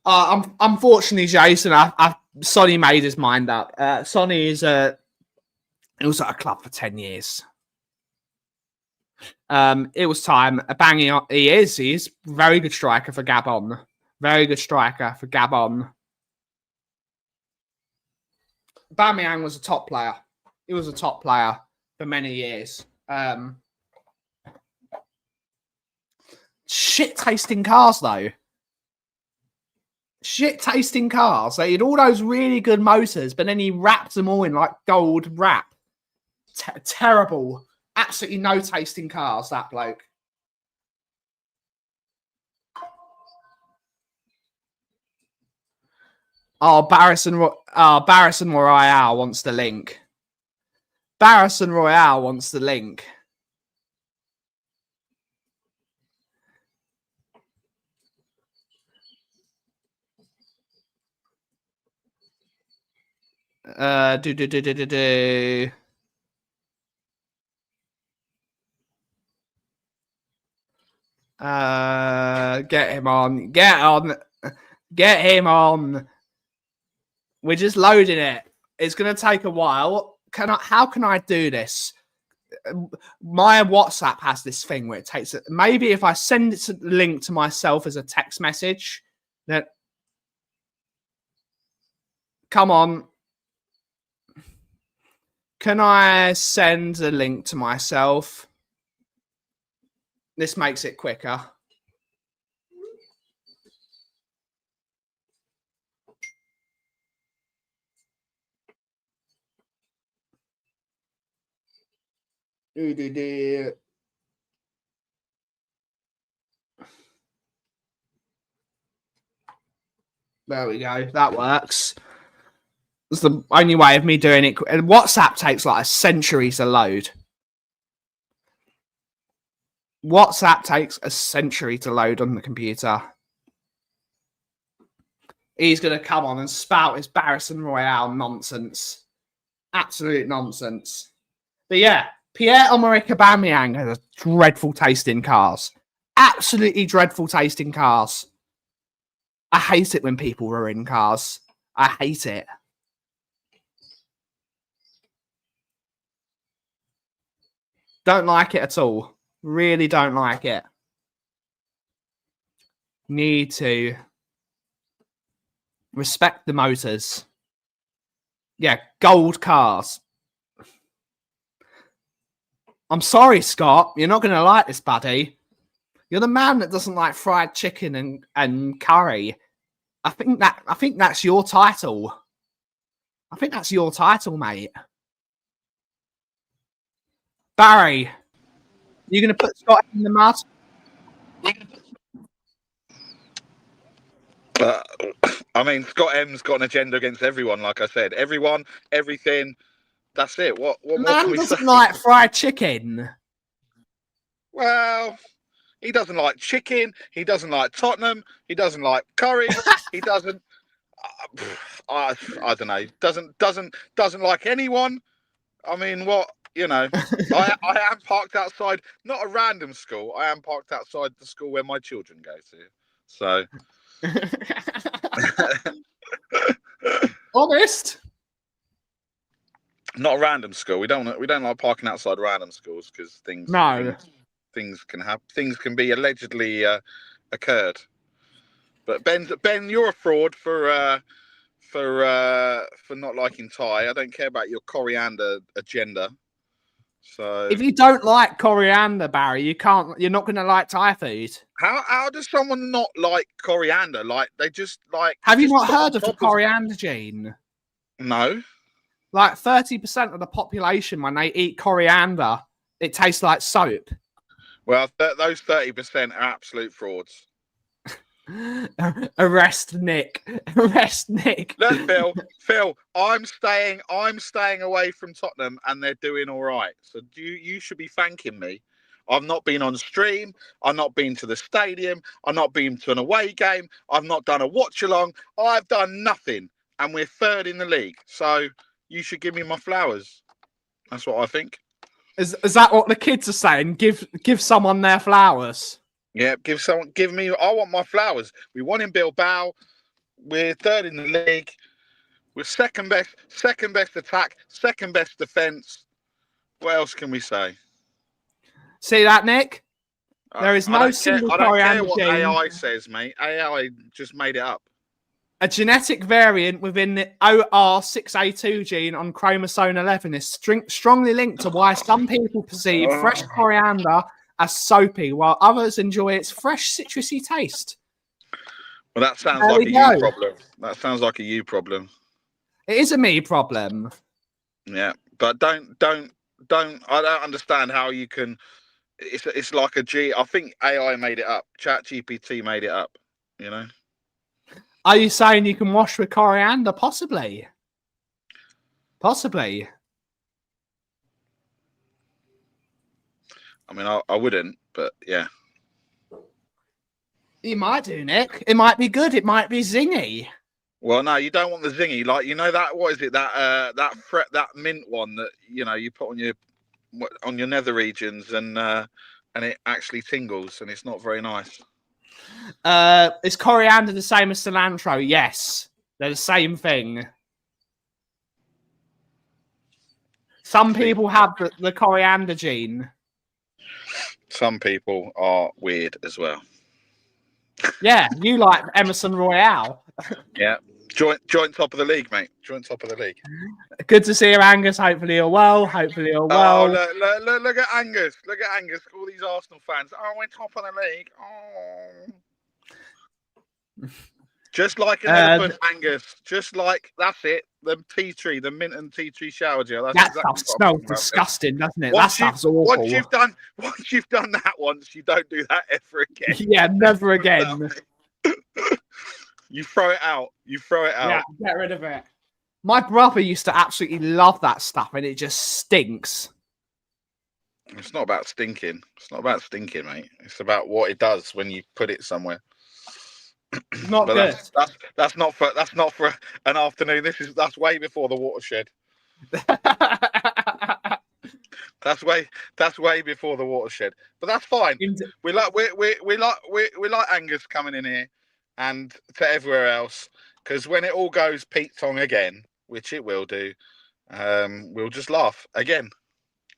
Unfortunately, Jason, Sonny made his mind up. Sonny is he was at a club for 10 years. It was time. A banging. He is very good striker for Gabon. Very good striker for Gabon. Bamiyang was a top player. He was a top player for many years. Shit tasting cars though. Shit tasting cars. They had all those really good motors, but then he wrapped them all in like gold wrap. Terrible. Absolutely no tasting cars, that bloke. Barrison Royale wants the link. Barrison Royale wants the link. Get him on. Get him on. We're just loading it. It's going to take a while. How can I do this? My WhatsApp has this thing where it takes it. Maybe if I send it to link to myself as a text message, then come on. Can I send a link to myself? This makes it quicker. There we go. That works. It's the only way of me doing it. And WhatsApp takes like a century to load. WhatsApp takes a century to load on the computer. He's going to come on and spout his Barrison Royale nonsense. Absolute nonsense. But yeah, Pierre-Emerick Aubameyang has a dreadful taste in cars. Absolutely dreadful taste in cars. I hate it when people ruin cars. I hate it. Don't like it at all. Really don't like it. Need to respect the motors. Yeah, gold cars. I'm sorry, Scott. You're not going to like this, buddy. You're the man that doesn't like fried chicken and curry. I think that's your title. I think that's your title, mate. Barry, you're going to put Scott in the mud? I mean, Scott M's got an agenda against everyone, like I said. Everyone, everything. That's it. What more can we say? Doesn't like fried chicken. Well, he doesn't like chicken. He doesn't like Tottenham. He doesn't like curry. He doesn't. I don't know. Doesn't like anyone. I mean, what? You know, I am parked outside, not a random school. I am parked outside the school where my children go to. So. Honest. Not a random school. We don't like parking outside random schools because things can happen. Things can be allegedly occurred. But Ben, you're a fraud for not liking Thai. I don't care about your coriander agenda. So if you don't like coriander, Barry, you're not going to like Thai food. How does someone not like coriander? Like they just like. Have you not heard of the coriander gene? No. Like 30% of the population, when they eat coriander, it tastes like soap. Well, those 30% are absolute frauds. Arrest Nick. Arrest Nick. Look, Phil, I'm staying away from Tottenham, and they're doing all right. So you should be thanking me. I've not been on stream. I've not been to the stadium. I've not been to an away game. I've not done a watch along. I've done nothing, and we're third in the league. So you should give me my flowers. That's what I think. Is that what the kids are saying? Give someone their flowers. Yeah, give me. I want my flowers. We won in Bilbao. We're third in the league. We're second best attack, second best defense. What else can we say? See that, Nick? There is no single coriander gene. I don't care what AI says, mate. AI just made it up. A genetic variant within the OR6A2 gene on chromosome 11 is strongly linked to why some people perceive fresh coriander as soapy, while others enjoy its fresh citrusy taste. Well, that sounds like a you problem. That sounds like a you problem. It is a me problem. Yeah, but don't. I don't understand how you can. It's like a G. I think AI made it up. ChatGPT made it up. You know. Are you saying you can wash with coriander? Possibly. Possibly. I mean, I wouldn't, but yeah. You might do, Nick. It might be good. It might be zingy. Well, no, you don't want the zingy. Like, you know that, what is it? That mint one that, you know, you put on your nether regions and it actually tingles and it's not very nice. Is coriander the same as cilantro? Yes. They're the same thing. Some people have the coriander gene. Some people are weird as well. Yeah, you like Emerson Royale. Yeah, Joint top of the league, mate. Joint top of the league. Good to see you, Angus. Hopefully you're well. Hopefully you're well. Oh, look at Angus. Look at Angus. All these Arsenal fans. Oh, we're top of the league. Oh. Just like an elephant, Angus. Just like, that's it. The tea tree, the mint and tea tree shower gel. That stuff smells disgusting, doesn't it? That stuff's awful. Once you've done that once, you don't do that ever again. Yeah, never again. You throw it out. Yeah, get rid of it. My brother used to absolutely love that stuff, and it just stinks. It's not about stinking. It's not about stinking, mate. It's about what it does when you put it somewhere. Not good. That's not for an afternoon. That's way before the watershed. That's way before the watershed. But that's fine. We like Angus coming in here and to everywhere else, because when it all goes Pete Tong again, which it will do, we'll just laugh again,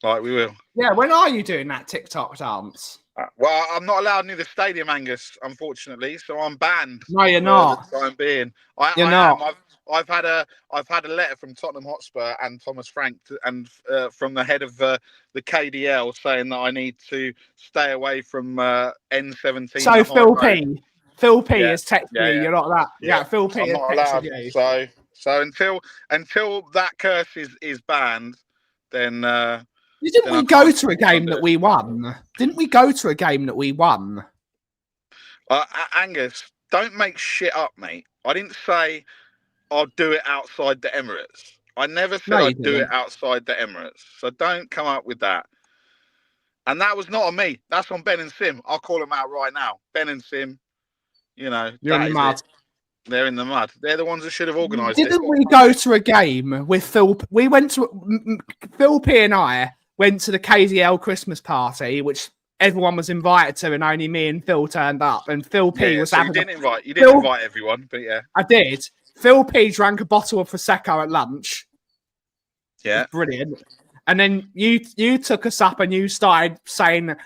like we will. Yeah, when are you doing that TikTok dance? Well, I'm not allowed near the stadium, Angus, unfortunately, so I'm banned. No, you're not. For the time being, You're not. I've had a letter from Tottenham Hotspur and Thomas Frank and from the head of the KDL saying that I need to stay away from N17. So Phil P is texting you. You're not that. Yeah, Phil P is texting you. So until that curse is banned, then. Didn't we go to a game that we won? Angus, don't make shit up, mate. I didn't say I'll do it outside the Emirates. I never said I'd do it outside the Emirates. So don't come up with that. And that was not on me. That's on Ben and Sim. I'll call them out right now. Ben and Sim, you know. You're in the mud. They're in the mud. They're the ones that should have organised it. Didn't we go to a game with Phil? We went to Phil P and I went to the KDL Christmas party, which everyone was invited to, and only me and Phil turned up. And Phil P was having. You didn't invite everyone, but yeah, I did. Phil P drank a bottle of prosecco at lunch. Yeah, brilliant. And then you took us up and you started saying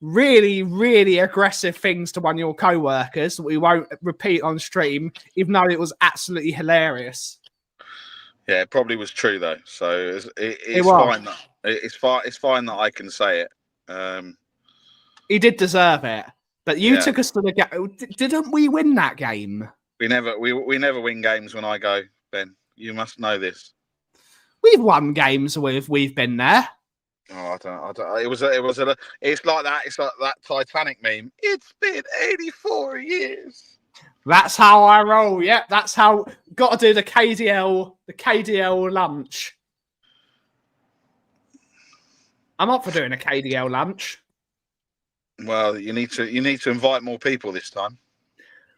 really, really aggressive things to one of your co-workers that we won't repeat on stream, even though it was absolutely hilarious. Yeah, it probably was true though. So it's fine. It's fine that I can say it. He did deserve it, but you took us to the game. Didn't we win that game? We never win games when I go, Ben. You must know this. We've won games with. We've been there. Oh, I don't. It's like that. It's like that Titanic meme. It's been 84 years. That's how I roll. Yep, that's how. Got to do the KDL lunch. I'm up for doing a KDL lunch. Well, you need to invite more people this time.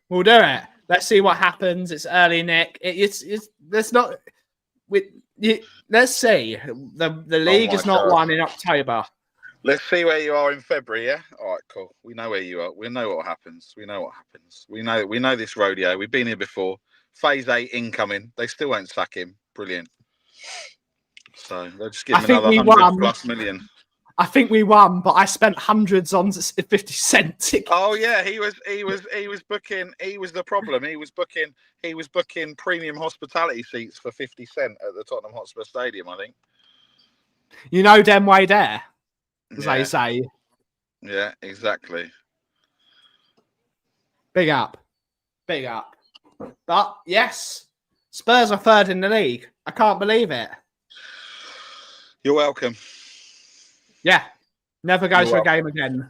We'll do it. Let's see what happens. It's early, Nick. Let's not. Let's see. The league is not won in October. Let's see where you are in February. Yeah. All right. Cool. We know where you are. We know what happens. We know this rodeo. We've been here before. Phase 8 incoming. They still won't sack him. Brilliant. So they'll just give him another 100+ million. I think we won, but I spent hundreds on 50 cent tickets. Oh yeah, he was booking. He was the problem. He was booking premium hospitality seats for 50 cent at the Tottenham Hotspur Stadium, I think. You know them way there, as they say. Yeah, exactly. Big up. But yes, Spurs are third in the league. I can't believe it. You're welcome. Yeah, never go to a game again.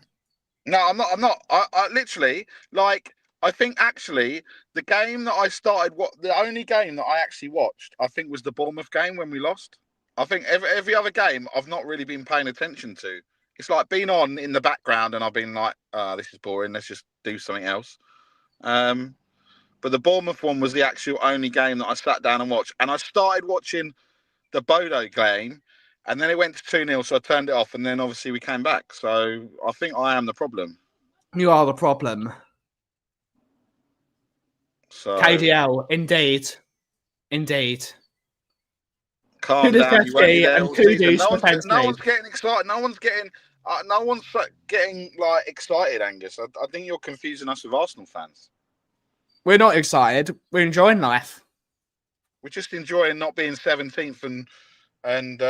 No, I'm not. I literally, like, I think actually the game that I started, the only game that I actually watched, I think was the Bournemouth game when we lost. I think every other game I've not really been paying attention to. It's like been on in the background and I've been like, this is boring. Let's just do something else. But the Bournemouth one was the actual only game that I sat down and watched. And I started watching the Bodo game. And then it went to 2-0, so I turned it off, and then obviously we came back. So I think I am the problem. You are the problem. So KDL, indeed. Calm down. And kudos no one's getting excited. No one's getting like excited, Angus. I think you're confusing us with Arsenal fans. We're not excited. We're enjoying life. We're just enjoying not being 17th and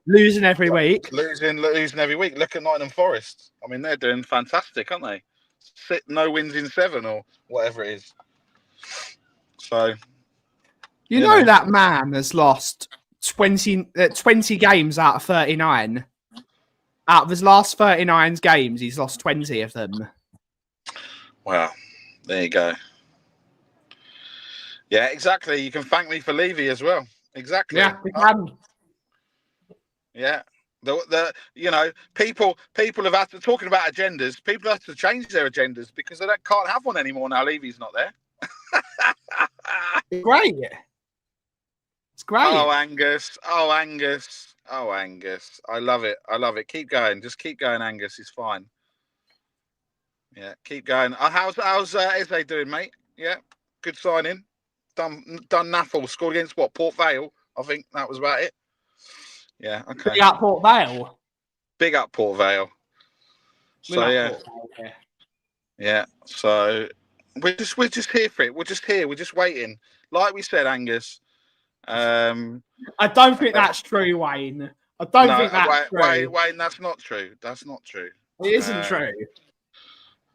losing every week. Losing every week. Look at Nottingham Forest. I mean, they're doing fantastic, aren't they? No wins in 7 or whatever it is. So, you know that man has lost 20 games out of 39. Out of his last 39 games, he's lost 20 of them. Wow. There you go. Yeah, exactly. You can thank me for Levy as well. Exactly. Yeah, we can. Yeah. The people have had to, talking about agendas, people have to change their agendas because they can't have one anymore now. Levy's not there. Great. It's great. Oh, Angus. I love it. Keep going. Just keep going, Angus. It's fine. Yeah, keep going. How's Eze doing, mate? Yeah, good signing. Done naffle. Scored against what? Port Vale. I think that was about it. Yeah, okay. Big up Port Vale. Big up Port Vale. So yeah. So we're just here for it. We're just here. We're just waiting. Like we said, Angus. I don't think that's true, Wayne. I don't think that's true. Wayne, that's not true. That's not true. It isn't true.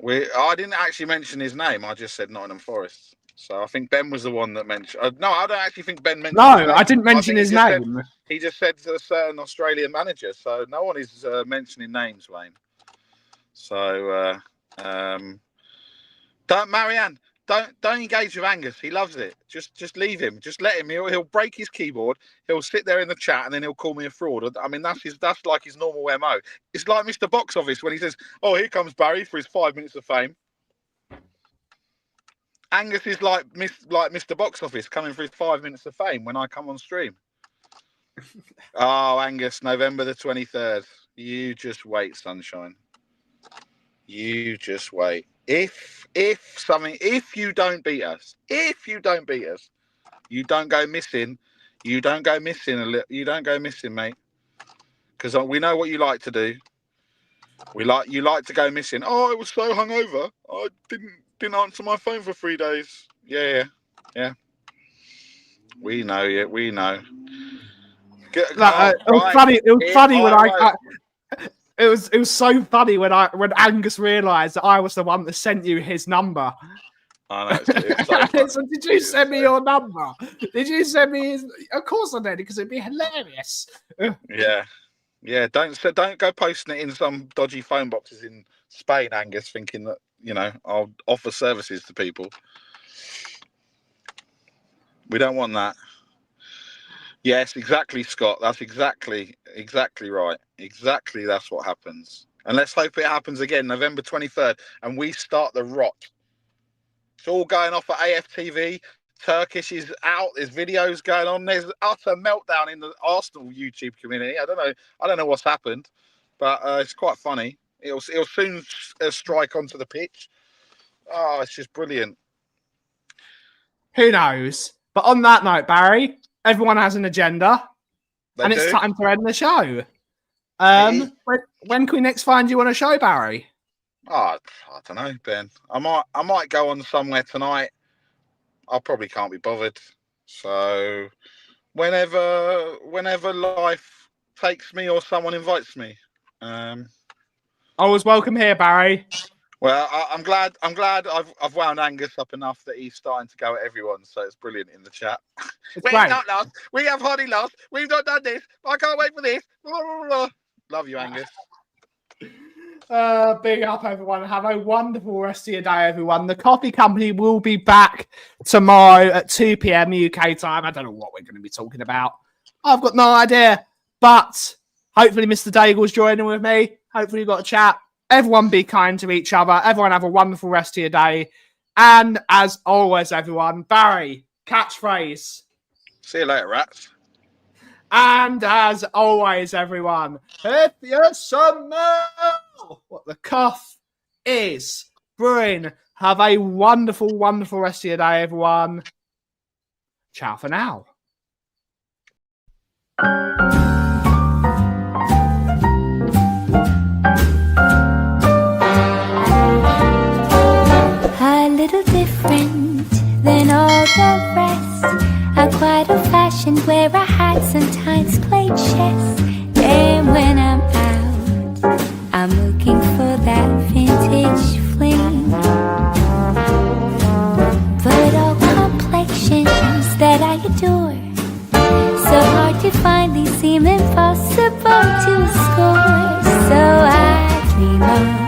I didn't actually mention his name. I just said Nottingham Forest. So I think Ben was the one that mentioned. No, I don't actually think Ben mentioned. No, his name. I didn't mention his name. He just said a certain Australian manager. So no one is mentioning names, Wayne. So Marianne, don't engage with Angus. He loves it. Just leave him. Just let him. He'll break his keyboard. He'll sit there in the chat and then he'll call me a fraud. I mean, that's like his normal MO. It's like Mr. Box Office when he says, "Oh, here comes Barry for his 5 minutes of fame." Angus is like Mr. Box Office coming for his 5 minutes of fame when I come on stream. Oh, Angus, November the 23rd. You just wait, sunshine. You just wait. If you don't beat us, you don't go missing. You don't go missing, mate. Because we know what you like to do. You like to go missing. Oh, I was so hungover. I didn't answer my phone for 3 days. Yeah. We know. Yeah, we know. It was funny. It was funny when It was so funny when Angus realised that I was the one that sent you his number. I know. It's so did you send me your number? Did you send me his? Of course I did, because it'd be hilarious. Yeah. Don't go posting it in some dodgy phone boxes in Spain, Angus, thinking that I'll offer services to people. We don't want that. Yes, exactly, Scott. That's exactly right. Exactly, that's what happens. And let's hope it happens again, November 23rd, and we start the rot. It's all going off at AFTV. Turkish is out. There's videos going on. There's utter meltdown in the Arsenal YouTube community. I don't know what's happened, but it's quite funny. It'll soon strike onto the pitch. Oh, it's just brilliant. Who knows? But on that note, Barry, everyone has an agenda, it's time to end the show. When can we next find you on a show, Barry? Oh, I don't know, Ben. I might go on somewhere tonight. I probably can't be bothered. So whenever life takes me or someone invites me. Always welcome here, Barry. Well, I'm glad I've wound Angus up enough that he's starting to go at everyone, so it's brilliant in the chat. We've not lost. We have hardly lost. We've not done this. I can't wait for this. Blah, blah, blah. Love you, Angus. Big up, everyone. Have a wonderful rest of your day, everyone. The Kauffie Company will be back tomorrow at 2 p.m. UK time. I don't know what we're going to be talking about. I've got no idea. But hopefully Mr. Daigle's joining with me. Hopefully we've got a chat. Everyone be kind to each other. Everyone have a wonderful rest of your day. And as always, everyone, Barry, catchphrase. See you later, rats. And as always, everyone, if you smell what the Kauff is brewing, have a wonderful, wonderful rest of your day, everyone. Ciao for now. A little different than all the rest. I'm quite a impossible to score. So I dream of